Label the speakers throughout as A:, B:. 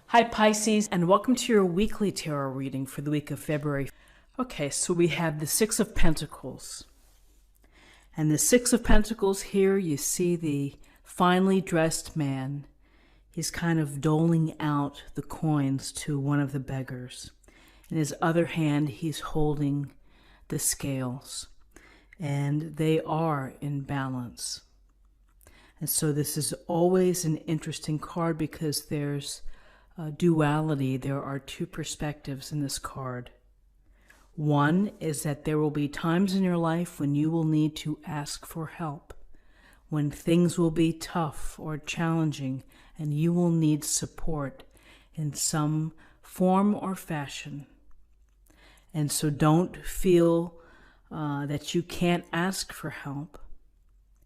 A: Hi Pisces, and welcome to your weekly tarot reading for the week of February. Okay, so we have the Six of Pentacles. And the Six of Pentacles here, you see the finely dressed man. He's kind of doling out the coins to one of the beggars. In his other hand, he's holding the scales. And they are in balance. And so this is always an interesting card because there's duality. There are two perspectives in this card. One is that there will be times in your life when you will need to ask for help, when things will be tough or challenging, and you will need support in some form or fashion. And so don't feel that you can't ask for help.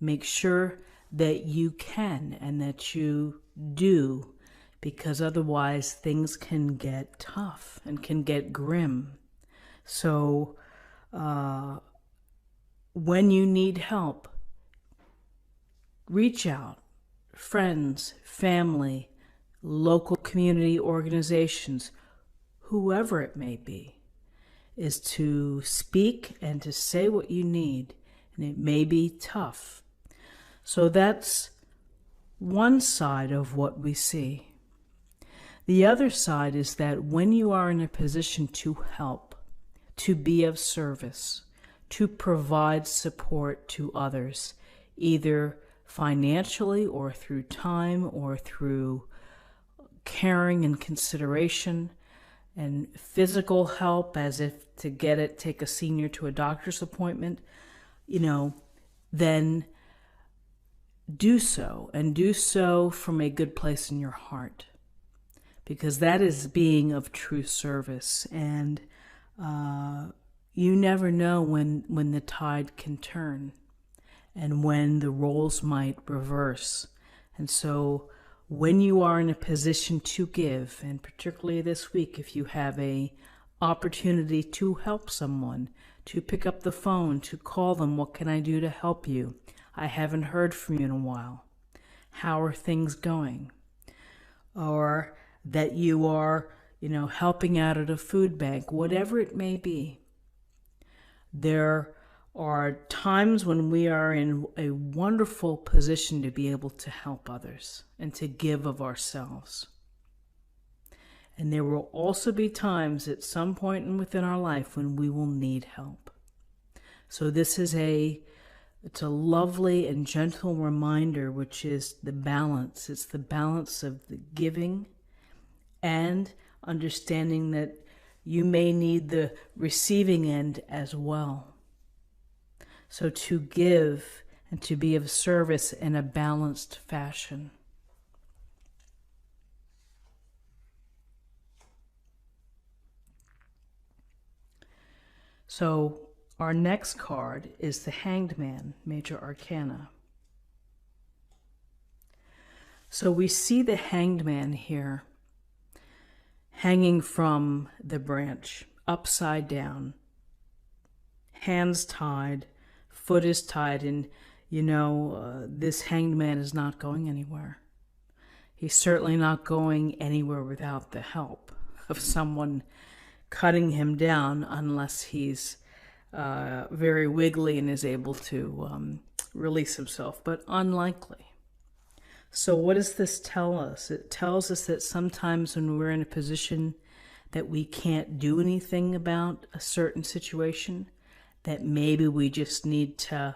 A: Make sure that you can and that you do, because otherwise things can get tough and can get grim. So when you need help, reach out. Friends, family, local community organizations, whoever it may be, is to speak and to say what you need. And it may be tough. So that's one side of what we see. The other side is that when you are in a position to help, to be of service, to provide support to others, either financially or through time or through caring and consideration and physical help, as if to take a senior to a doctor's appointment, then do so, and do so from a good place in your heart. Because that is being of true service, and you never know when the tide can turn and when the roles might reverse. And so when you are in a position to give, and particularly this week, if you have a opportunity to help someone, to pick up the phone, to call them, what can I do to help you? I haven't heard from you in a while. How are things going? Or that you are, helping out at a food bank, whatever it may be. There are times when we are in a wonderful position to be able to help others and to give of ourselves. And there will also be times at some point within our life when we will need help. So this is it's a lovely and gentle reminder, which is the balance. It's the balance of the giving and understanding that you may need the receiving end as well. So to give and to be of service in a balanced fashion. So our next card is the Hanged Man, Major Arcana. So we see the Hanged Man here, hanging from the branch, upside down, hands tied, foot is tied, and this Hanged Man is not going anywhere. He's certainly not going anywhere without the help of someone cutting him down, unless he's very wiggly and is able to release himself, but unlikely. So what does this tell us? It tells us that sometimes when we're in a position that we can't do anything about a certain situation, that maybe we just need to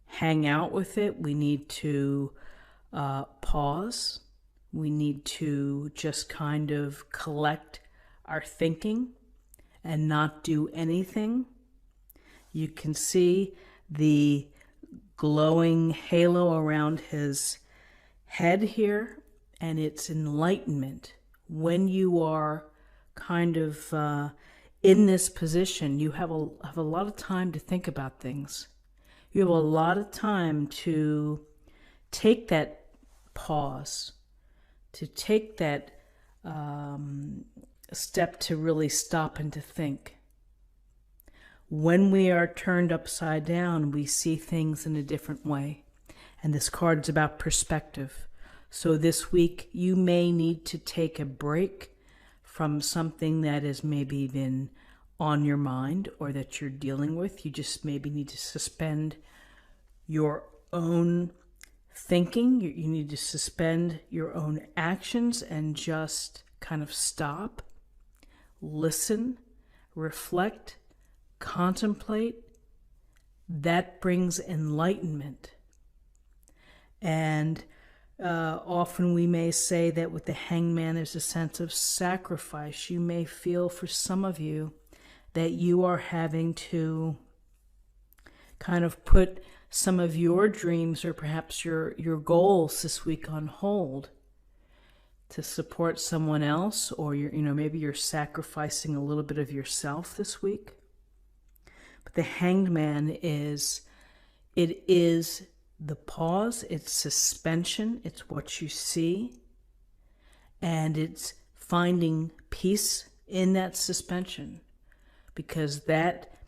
A: hang out with it. We need to pause. We need to just kind of collect our thinking and not do anything. You can see the glowing halo around his head here, and it's enlightenment. When you are kind of in this position, you have a lot of time to think about things. You have a lot of time to take that pause, to take that step to really stop and to think. When we are turned upside down, we see things in a different way. And this card is about perspective. So this week, you may need to take a break from something that has maybe been on your mind or that you're dealing with. You just maybe need to suspend your own thinking. You need to suspend your own actions and just kind of stop, listen, reflect, contemplate. That brings enlightenment. And often we may say that with the hangman, there's a sense of sacrifice. You may feel, for some of you, that you are having to kind of put some of your dreams or perhaps your goals this week on hold to support someone else, or maybe you're sacrificing a little bit of yourself this week. But the hanged man is the pause, it's suspension, it's what you see, and it's finding peace in that suspension, because that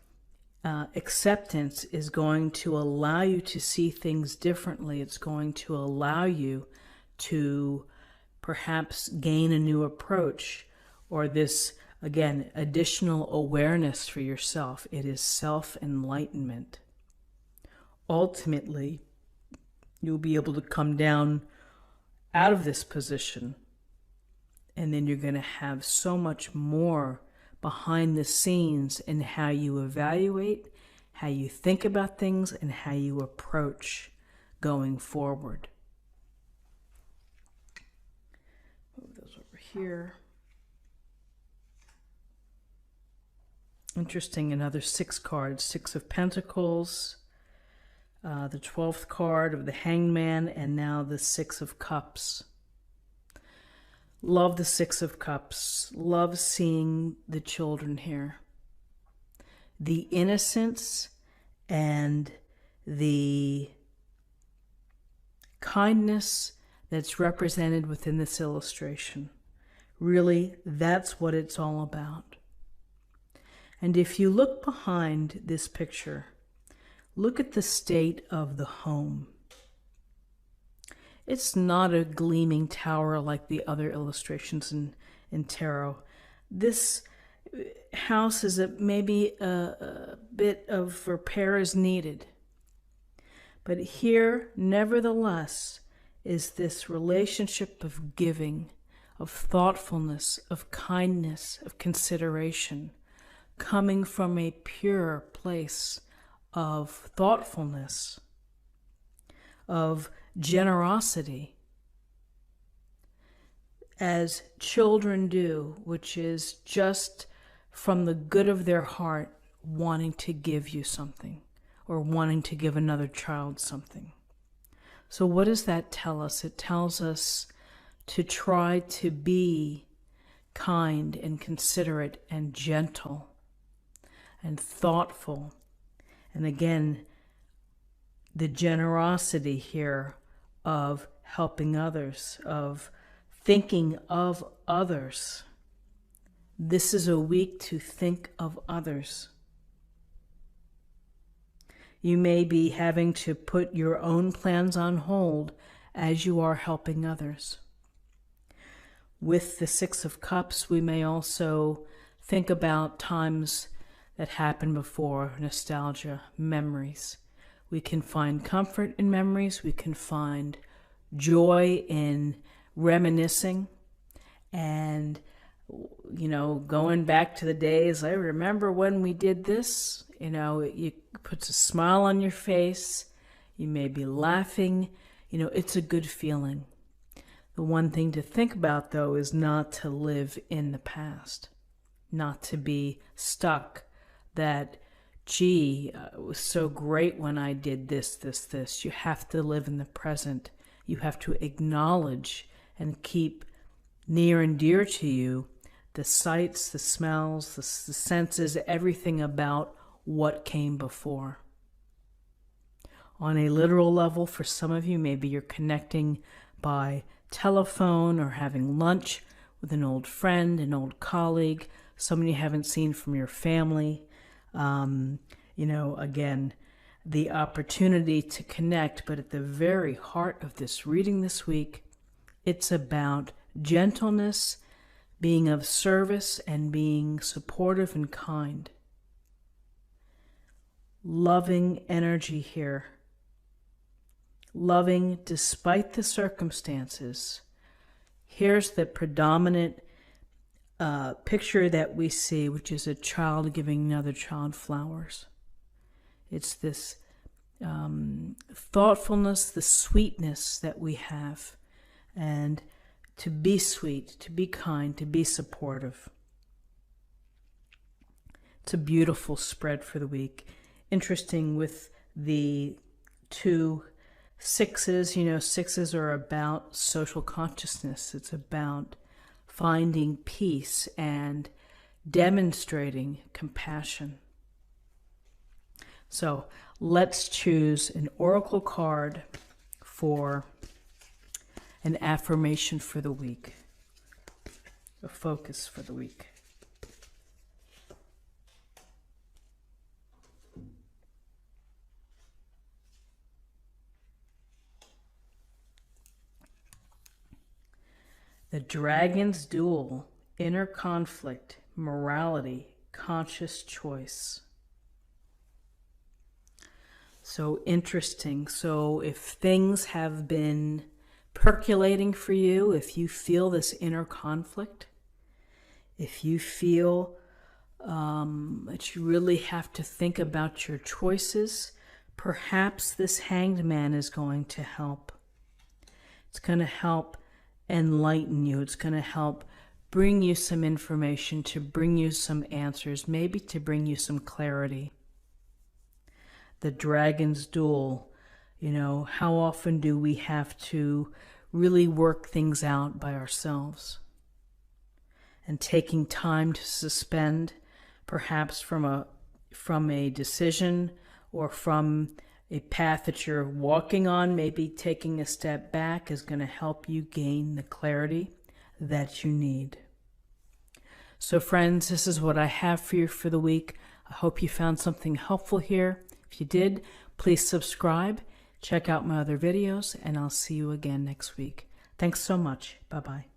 A: acceptance is going to allow you to see things differently. It's going to allow you to perhaps gain a new approach, or this, again, additional awareness for yourself. It is self-enlightenment. Ultimately, you'll be able to come down out of this position, and then you're going to have so much more behind the scenes in how you evaluate, how you think about things, and how you approach going forward. Move those over here. Interesting, another 6 cards, 6 of Pentacles, the 12th card of the Hanged Man, and now the 6 of Cups. Love the 6 of Cups. Love seeing the children here. The innocence and the kindness that's represented within this illustration. Really, that's what it's all about. And if you look behind this picture, look at the state of the home. It's not a gleaming tower like the other illustrations in tarot. This house is maybe a bit of repair is needed. But here, nevertheless, is this relationship of giving, of thoughtfulness, of kindness, of consideration, coming from a pure place of thoughtfulness, of generosity, as children do, which is just from the good of their heart wanting to give you something or wanting to give another child something. So what does that tell us? It tells us to try to be kind and considerate and gentle and thoughtful. And again, the generosity here of helping others, of thinking of others. This is a week to think of others. You may be having to put your own plans on hold as you are helping others. With the 6 of Cups, we may also think about times that happened before, nostalgia, memories. We can find comfort in memories. We can find joy in reminiscing and, going back to the days. I remember when we did this. It puts a smile on your face. You may be laughing. It's a good feeling. The one thing to think about, though, is not to live in the past, not to be stuck that, gee, it was so great when I did this. You have to live in the present. You have to acknowledge and keep near and dear to you the sights, the smells, the senses, everything about what came before. On a literal level, for some of you, maybe you're connecting by telephone or having lunch with an old friend, an old colleague, someone you haven't seen from your family. Again, the opportunity to connect, but at the very heart of this reading this week It's about gentleness, being of service, and being supportive and kind. Loving energy here. Loving despite the circumstances. Here's the predominant picture that we see, which is a child giving another child flowers. It's this thoughtfulness, the sweetness that we have, and to be sweet, to be kind, to be supportive. It's a beautiful spread for the week. Interesting with the 2 6s. You know, 6s are about social consciousness. It's about finding peace and demonstrating compassion. So let's choose an oracle card for an affirmation for the week, a focus for the week. The Dragon's Duel, Inner Conflict, Morality, Conscious Choice. So interesting. So if things have been percolating for you, if you feel this inner conflict, if you feel that you really have to think about your choices, perhaps this Hanged Man is going to help. It's going to help enlighten you. It's going to help bring you some information, to bring you some answers, maybe to bring you some clarity. The Dragon's Duel, you know, how often do we have to really work things out by ourselves? And taking time to suspend, perhaps from a decision or from a path that you're walking on, maybe taking a step back is going to help you gain the clarity that you need. So friends, this is what I have for you for the week. I hope you found something helpful here. If you did, please subscribe, check out my other videos, and I'll see you again next week. Thanks so much. Bye-bye.